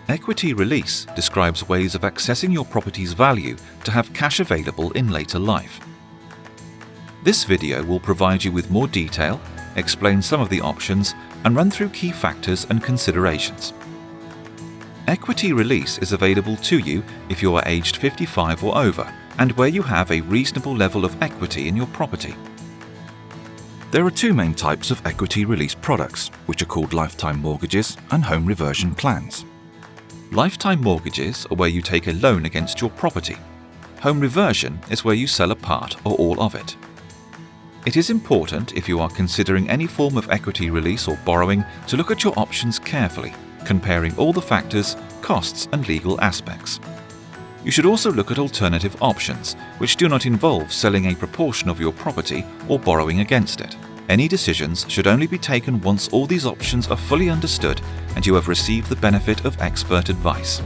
Equity release describes ways of accessing your property's value to have cash available in later life. This video will provide you with more detail, explain some of the options, and run through key factors and considerations. Equity release is available to you if you are aged 55 or over and where you have a reasonable level of equity in your property. There are two main types of equity release products, which are called lifetime mortgages and home reversion plans. Lifetime mortgages are where you take a loan against your property. Home reversion is where you sell a part or all of it. It is important, if you are considering any form of equity release or borrowing, to look at your options carefully, comparing all the factors, costs and legal aspects. You should also look at alternative options, which do not involve selling a proportion of your property or borrowing against it. Any decisions should only be taken once all these options are fully understood and you have received the benefit of expert advice.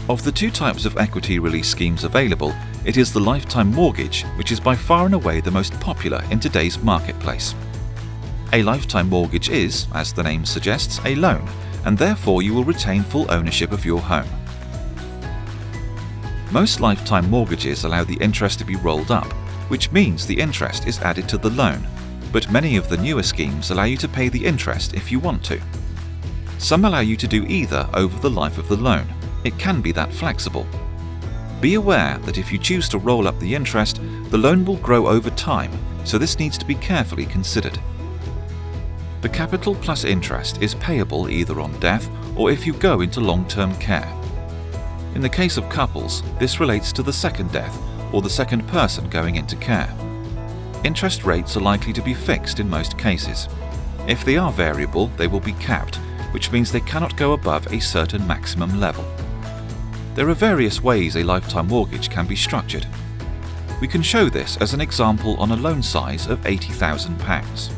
Of the two types of equity release schemes available, it is the lifetime mortgage which is by far and away the most popular in today's marketplace. A lifetime mortgage is, as the name suggests, a loan, and therefore you will retain full ownership of your home. Most lifetime mortgages allow the interest to be rolled up, which means the interest is added to the loan, but many of the newer schemes allow you to pay the interest if you want to. Some allow you to do either over the life of the loan. It can be that flexible. Be aware that if you choose to roll up the interest, the loan will grow over time, so this needs to be carefully considered. The capital plus interest is payable either on death or if you go into long-term care. In the case of couples, this relates to the second death or the second person going into care. Interest rates are likely to be fixed in most cases. If they are variable, they will be capped, which means they cannot go above a certain maximum level. There are various ways a lifetime mortgage can be structured. We can show this as an example on a loan size of £80,000.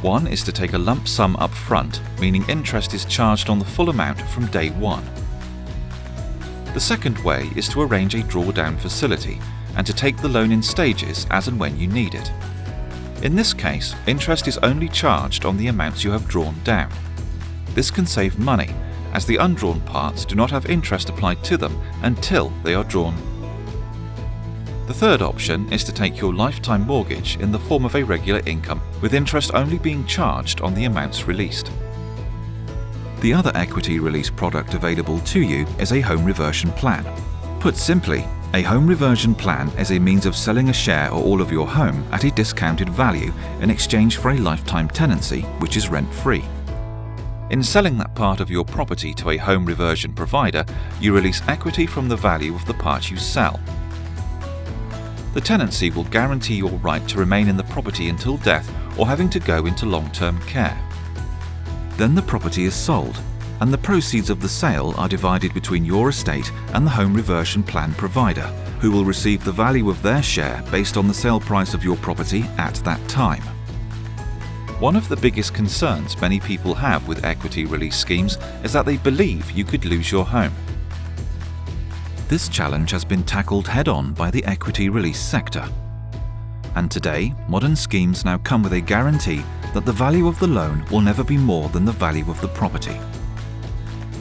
One is to take a lump sum up front, meaning interest is charged on the full amount from day one. The second way is to arrange a drawdown facility and to take the loan in stages as and when you need it. In this case, interest is only charged on the amounts you have drawn down. This can save money, as the undrawn parts do not have interest applied to them until they are drawn. The third option is to take your lifetime mortgage in the form of a regular income, with interest only being charged on the amounts released. The other equity release product available to you is a home reversion plan. Put simply, a home reversion plan is a means of selling a share or all of your home at a discounted value in exchange for a lifetime tenancy, which is rent-free. In selling that part of your property to a home reversion provider, you release equity from the value of the part you sell. The tenancy will guarantee your right to remain in the property until death or having to go into long-term care. Then the property is sold, and the proceeds of the sale are divided between your estate and the home reversion plan provider, who will receive the value of their share based on the sale price of your property at that time. One of the biggest concerns many people have with equity release schemes is that they believe you could lose your home. This challenge has been tackled head-on by the equity release sector. And today, modern schemes now come with a guarantee that the value of the loan will never be more than the value of the property.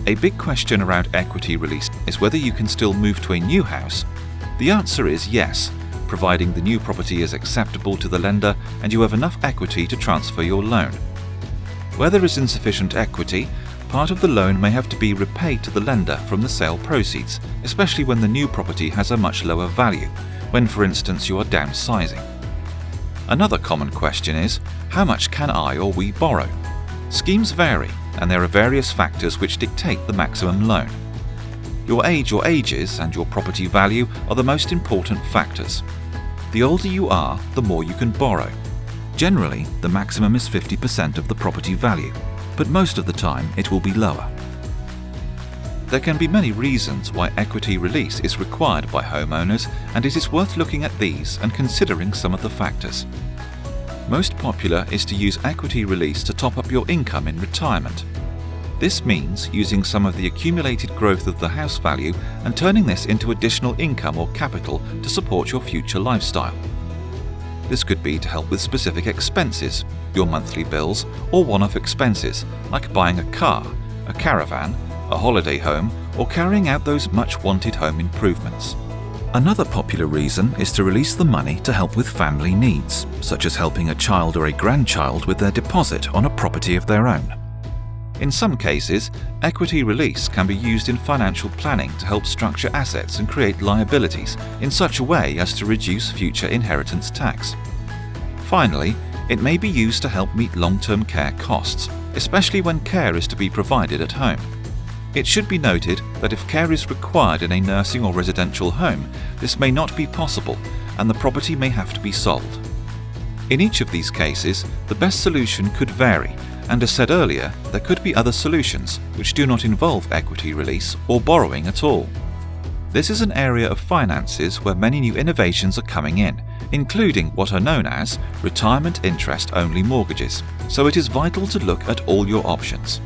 A big question around equity release is whether you can still move to a new house. The answer is yes, providing the new property is acceptable to the lender and you have enough equity to transfer your loan. Where there is insufficient equity, part of the loan may have to be repaid to the lender from the sale proceeds, especially when the new property has a much lower value, when for instance you are downsizing. Another common question is, how much can I or we borrow? Schemes vary, and there are various factors which dictate the maximum loan. Your age or ages and your property value are the most important factors. The older you are, the more you can borrow. Generally, the maximum is 50% of the property value, but most of the time it will be lower. There can be many reasons why equity release is required by homeowners, and it is worth looking at these and considering some of the factors. Most popular is to use equity release to top up your income in retirement. This means using some of the accumulated growth of the house value and turning this into additional income or capital to support your future lifestyle. This could be to help with specific expenses, your monthly bills, or one-off expenses like buying a car, a caravan, a holiday home, or carrying out those much-wanted home improvements. Another popular reason is to release the money to help with family needs, such as helping a child or a grandchild with their deposit on a property of their own. In some cases, equity release can be used in financial planning to help structure assets and create liabilities in such a way as to reduce future inheritance tax. Finally, it may be used to help meet long-term care costs, especially when care is to be provided at home. It should be noted that if care is required in a nursing or residential home, this may not be possible and the property may have to be sold. In each of these cases, the best solution could vary, and as said earlier, there could be other solutions which do not involve equity release or borrowing at all. This is an area of finances where many new innovations are coming in, including what are known as retirement interest-only mortgages, so it is vital to look at all your options.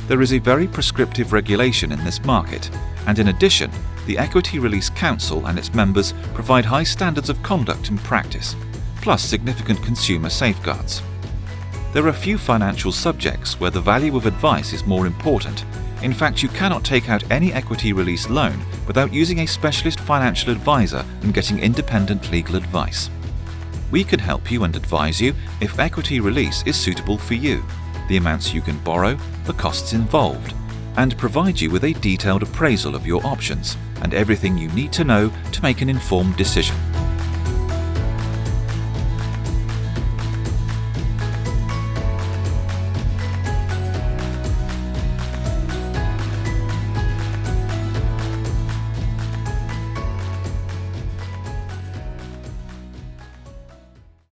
There is a very prescriptive regulation in this market, and in addition, the Equity Release Council and its members provide high standards of conduct and practice, plus significant consumer safeguards. There are few financial subjects where the value of advice is more important. In fact, you cannot take out any equity release loan without using a specialist financial advisor and getting independent legal advice. We can help you and advise you if equity release is suitable for you, the amounts you can borrow, the costs involved, and provide you with a detailed appraisal of your options and everything you need to know to make an informed decision.